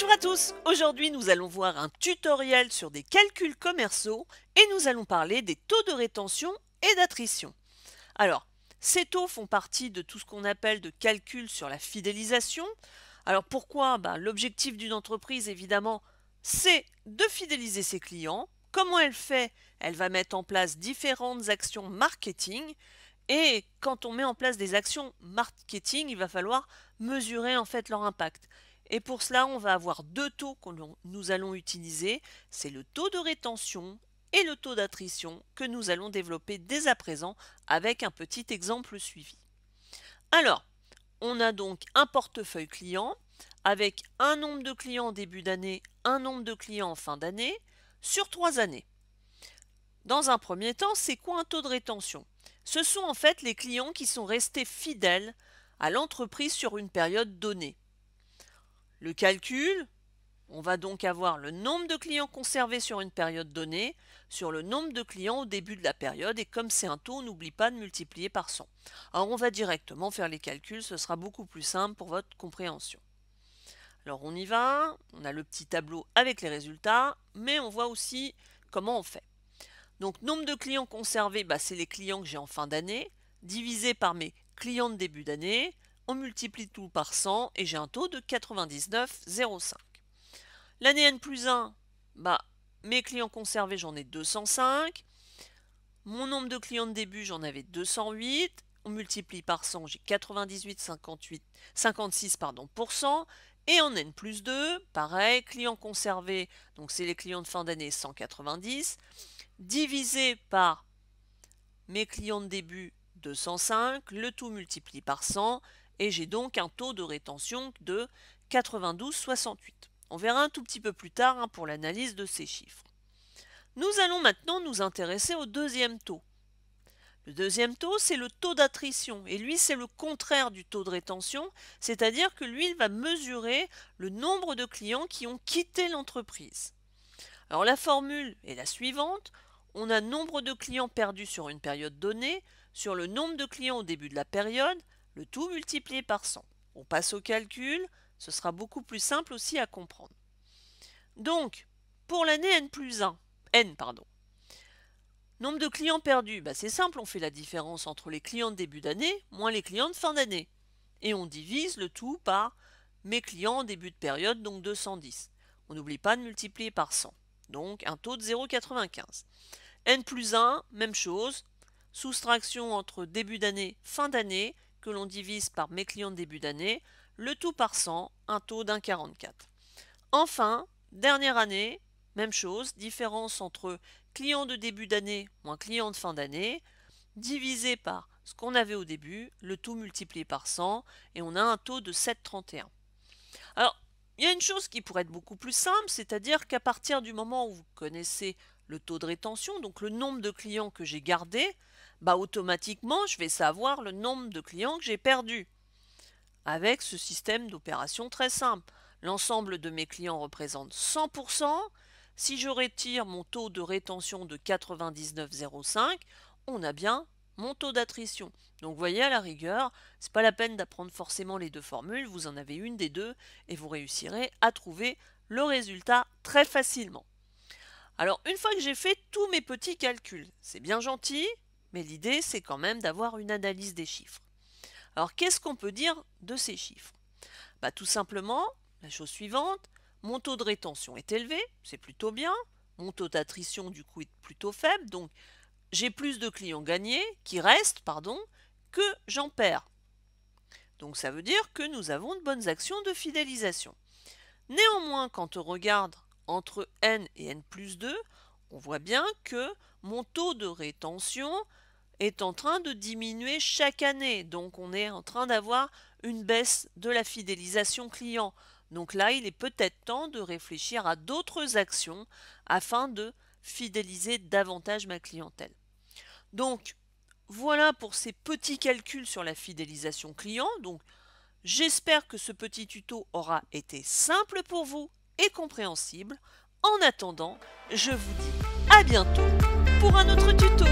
Bonjour à tous, aujourd'hui nous allons voir un tutoriel sur des calculs commerciaux et nous allons parler des taux de rétention et d'attrition. Alors, ces taux font partie de tout ce qu'on appelle de calculs sur la fidélisation. Alors pourquoi? L'objectif d'une entreprise évidemment c'est de fidéliser ses clients. Comment elle fait? Elle va mettre en place différentes actions marketing et quand on met en place des actions marketing, il va falloir mesurer en fait leur impact. Et pour cela, on va avoir deux taux que nous allons utiliser. C'est le taux de rétention et le taux d'attrition que nous allons développer dès à présent avec un petit exemple suivi. Alors, on a donc un portefeuille client avec un nombre de clients en début d'année, un nombre de clients en fin d'année sur 3 années. Dans un premier temps, c'est quoi un taux de rétention? Ce sont en fait les clients qui sont restés fidèles à l'entreprise sur une période donnée. Le calcul, on va donc avoir le nombre de clients conservés sur une période donnée sur le nombre de clients au début de la période, et comme c'est un taux, on n'oublie pas de multiplier par 100. Alors on va directement faire les calculs, ce sera beaucoup plus simple pour votre compréhension. Alors on y va, on a le petit tableau avec les résultats, mais on voit aussi comment on fait. Donc nombre de clients conservés, c'est les clients que j'ai en fin d'année, divisé par mes clients de début d'année, on multiplie tout par 100 et j'ai un taux de 99,05. L'année N+1, mes clients conservés, j'en ai 205. Mon nombre de clients de début, j'en avais 208. On multiplie par 100, j'ai 96%. Et en N+2, pareil, clients conservés, donc c'est les clients de fin d'année, 190, divisé par mes clients de début, 205, le tout multiplié par 100, et j'ai donc un taux de rétention de 92,68. On verra un tout petit peu plus tard pour l'analyse de ces chiffres. Nous allons maintenant nous intéresser au deuxième taux. Le deuxième taux, c'est le taux d'attrition, et lui, c'est le contraire du taux de rétention, c'est-à-dire que lui, il va mesurer le nombre de clients qui ont quitté l'entreprise. Alors la formule est la suivante, on a nombre de clients perdus sur une période donnée, sur le nombre de clients au début de la période, le tout multiplié par 100. On passe au calcul, ce sera beaucoup plus simple aussi à comprendre. Donc, pour l'année N+1, nombre de clients perdus, c'est simple, on fait la différence entre les clients de début d'année moins les clients de fin d'année. Et on divise le tout par mes clients en début de période, donc 210. On n'oublie pas de multiplier par 100, donc un taux de 0,95. N+1, même chose, soustraction entre début d'année, fin d'année, que l'on divise par mes clients de début d'année, le tout par 100, un taux d'1,44. Enfin, dernière année, même chose, différence entre clients de début d'année moins clients de fin d'année, divisé par ce qu'on avait au début, le tout multiplié par 100, et on a un taux de 7,31. Alors, il y a une chose qui pourrait être beaucoup plus simple, c'est-à-dire qu'à partir du moment où vous connaissez le taux de rétention, donc le nombre de clients que j'ai gardés, automatiquement, je vais savoir le nombre de clients que j'ai perdus. Avec ce système d'opération très simple. L'ensemble de mes clients représente 100%. Si je retire mon taux de rétention de 99,05, on a bien mon taux d'attrition. Donc vous voyez, à la rigueur, c'est pas la peine d'apprendre forcément les deux formules, vous en avez une des deux et vous réussirez à trouver le résultat très facilement. Alors une fois que j'ai fait tous mes petits calculs, c'est bien gentil, mais l'idée c'est quand même d'avoir une analyse des chiffres. Alors qu'est-ce qu'on peut dire de ces chiffres? Tout simplement, la chose suivante, mon taux de rétention est élevé, c'est plutôt bien, mon taux d'attrition du coup est plutôt faible, donc j'ai plus de clients gagnés, que j'en perds. Donc ça veut dire que nous avons de bonnes actions de fidélisation. Néanmoins, quand on regarde entre N et N+2, on voit bien que mon taux de rétention est en train de diminuer chaque année. Donc on est en train d'avoir une baisse de la fidélisation client. Donc là, il est peut-être temps de réfléchir à d'autres actions afin de fidéliser davantage ma clientèle. Donc voilà pour ces petits calculs sur la fidélisation client. Donc j'espère que ce petit tuto aura été simple pour vous et compréhensible. En attendant, je vous dis à bientôt pour un autre tuto.